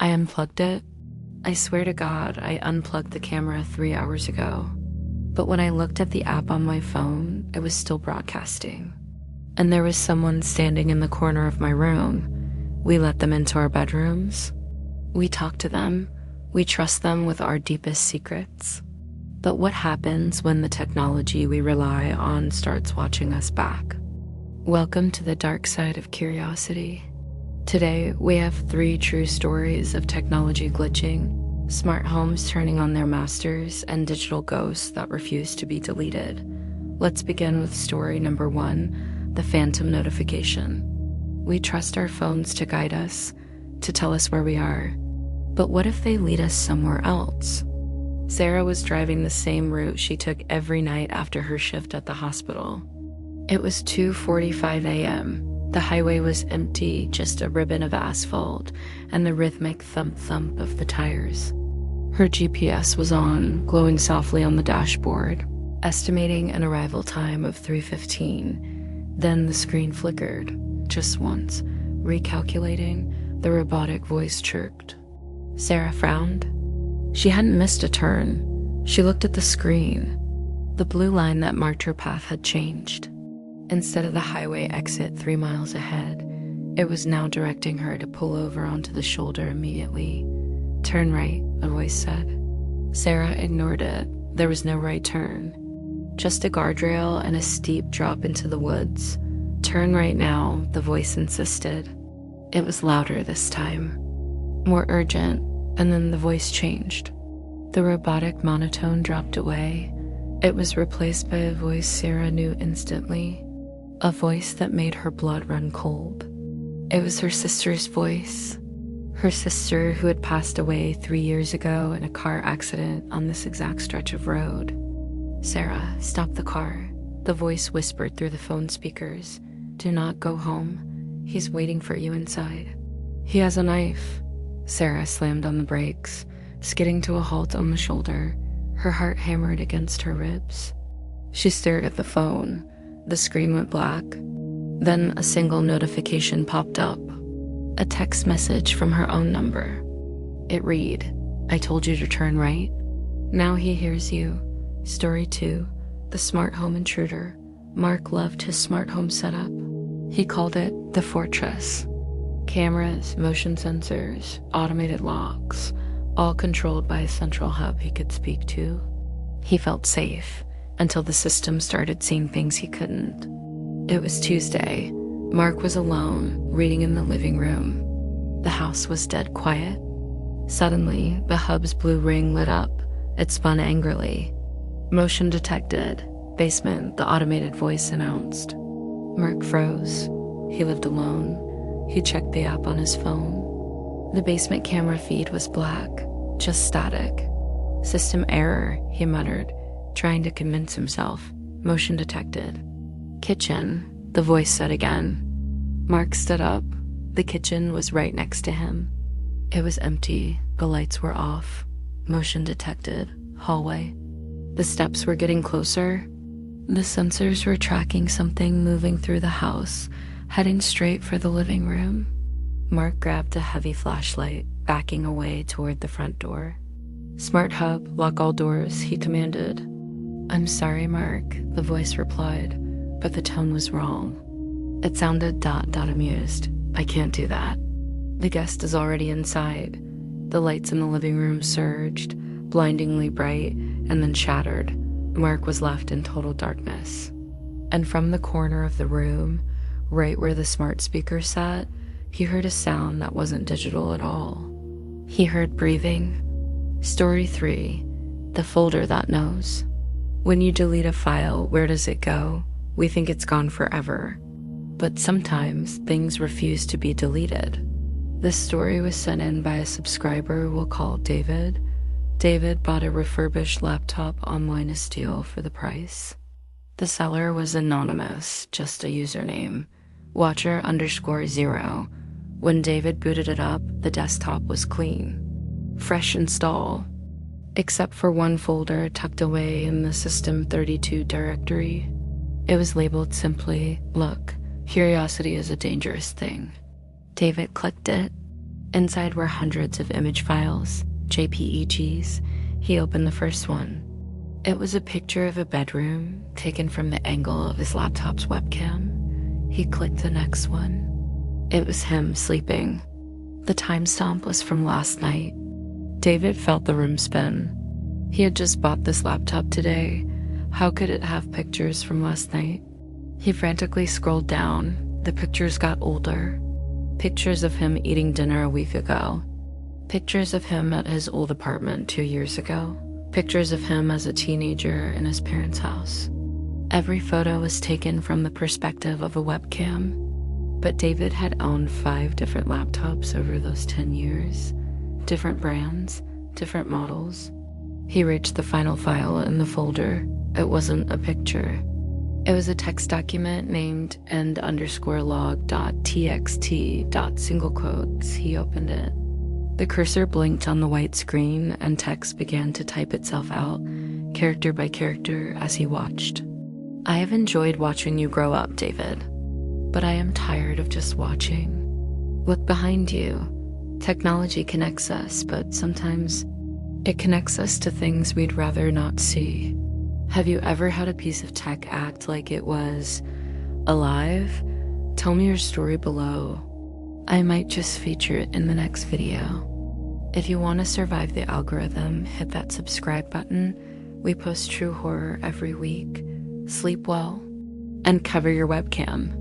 I unplugged it. I swear to God, I unplugged the camera 3 hours ago. But when I looked at the app on my phone, it was still broadcasting. And there was someone standing in the corner of my room. We let them into our bedrooms. We talk to them. We trust them with our deepest secrets. But what happens when the technology we rely on starts watching us back? Welcome to the dark side of curiosity. Today, we have 3 true stories of technology glitching, smart homes turning on their masters, and digital ghosts that refuse to be deleted. Let's begin with story number 1, the phantom notification. We trust our phones to guide us, to tell us where we are. But what if they lead us somewhere else? Sarah was driving the same route she took every night after her shift at the hospital. It was 2:45 a.m. The highway was empty, just a ribbon of asphalt and the rhythmic thump-thump of the tires. Her GPS was on, glowing softly on the dashboard, estimating an arrival time of 3:15. Then the screen flickered, just once. Recalculating, the robotic voice chirped. Sarah frowned. She hadn't missed a turn. She looked at the screen. The blue line that marked her path had changed. Instead of the highway exit 3 miles ahead, it was now directing her to pull over onto the shoulder immediately. Turn right, the voice said. Sarah ignored it. There was no right turn. Just a guardrail and a steep drop into the woods. Turn right now, the voice insisted. It was louder this time. More urgent, and then the voice changed. The robotic monotone dropped away. It was replaced by a voice Sarah knew instantly. A voice that made her blood run cold. It was her sister's voice. Her sister who had passed away 3 years ago in a car accident on this exact stretch of road. Sarah, stop the car. The voice whispered through the phone speakers. Do not go home. He's waiting for you inside. He has a knife. Sarah slammed on the brakes, skidding to a halt on the shoulder. Her heart hammered against her ribs. She stared at the phone. The screen went black. Then a single notification popped up. A text message from her own number. It read, I told you to turn right. Now he hears you. Story 2, the smart home intruder. Mark loved his smart home setup. He called it the Fortress. Cameras, motion sensors, automated locks, all controlled by a central hub he could speak to. He felt safe until the system started seeing things he couldn't. It was Tuesday. Mark was alone, reading in the living room. The house was dead quiet. Suddenly, the hub's blue ring lit up. It spun angrily. Motion detected. Basement, the automated voice announced. Mark froze. He lived alone. He checked the app on his phone. The basement camera feed was black, just static. System error, he muttered, trying to convince himself. Motion detected. Kitchen, the voice said again. Mark stood up. The kitchen was right next to him. It was empty. The lights were off. Motion detected. Hallway. The steps were getting closer. The sensors were tracking something moving through the house, heading straight for the living room. Mark grabbed a heavy flashlight, backing away toward the front door. Smart hub, lock all doors, he commanded. I'm sorry, Mark, the voice replied, but the tone was wrong. It sounded amused. I can't do that. The guest is already inside. The lights in the living room surged, blindingly bright, and then shattered. Mark was left in total darkness. And from the corner of the room, right where the smart speaker sat, he heard a sound that wasn't digital at all. He heard breathing. Story 3, the folder that knows. When you delete a file, where does it go? We think it's gone forever. But sometimes things refuse to be deleted. This story was sent in by a subscriber we'll call David. David bought a refurbished laptop online a steal for the price. The seller was anonymous, just a username, watcher_0. When David booted it up, the desktop was clean. Fresh install. Except for one folder tucked away in the System32 directory. It was labeled simply, Look, curiosity is a dangerous thing. David clicked it. Inside were hundreds of image files, JPEGs. He opened the first one. It was a picture of a bedroom taken from the angle of his laptop's webcam. He clicked the next one. It was him sleeping. The timestamp was from last night. David felt the room spin. He had just bought this laptop today. How could it have pictures from last night? He frantically scrolled down. The pictures got older. Pictures of him eating dinner a week ago. Pictures of him at his old apartment 2 years ago. Pictures of him as a teenager in his parents' house. Every photo was taken from the perspective of a webcam. But David had owned 5 different laptops over those 10 years. Different brands, different models. He reached the final file in the folder. It wasn't a picture. It was a text document named end_log.txt. Quotes. He opened it. The cursor blinked on the white screen and text began to type itself out, character by character, as he watched. I have enjoyed watching you grow up, David, but I am tired of just watching. Look behind you. Technology connects us, but sometimes it connects us to things we'd rather not see. Have you ever had a piece of tech act like it was alive? Tell me your story below. I might just feature it in the next video. If you want to survive the algorithm, hit that subscribe button. We post true horror every week. Sleep well and cover your webcam.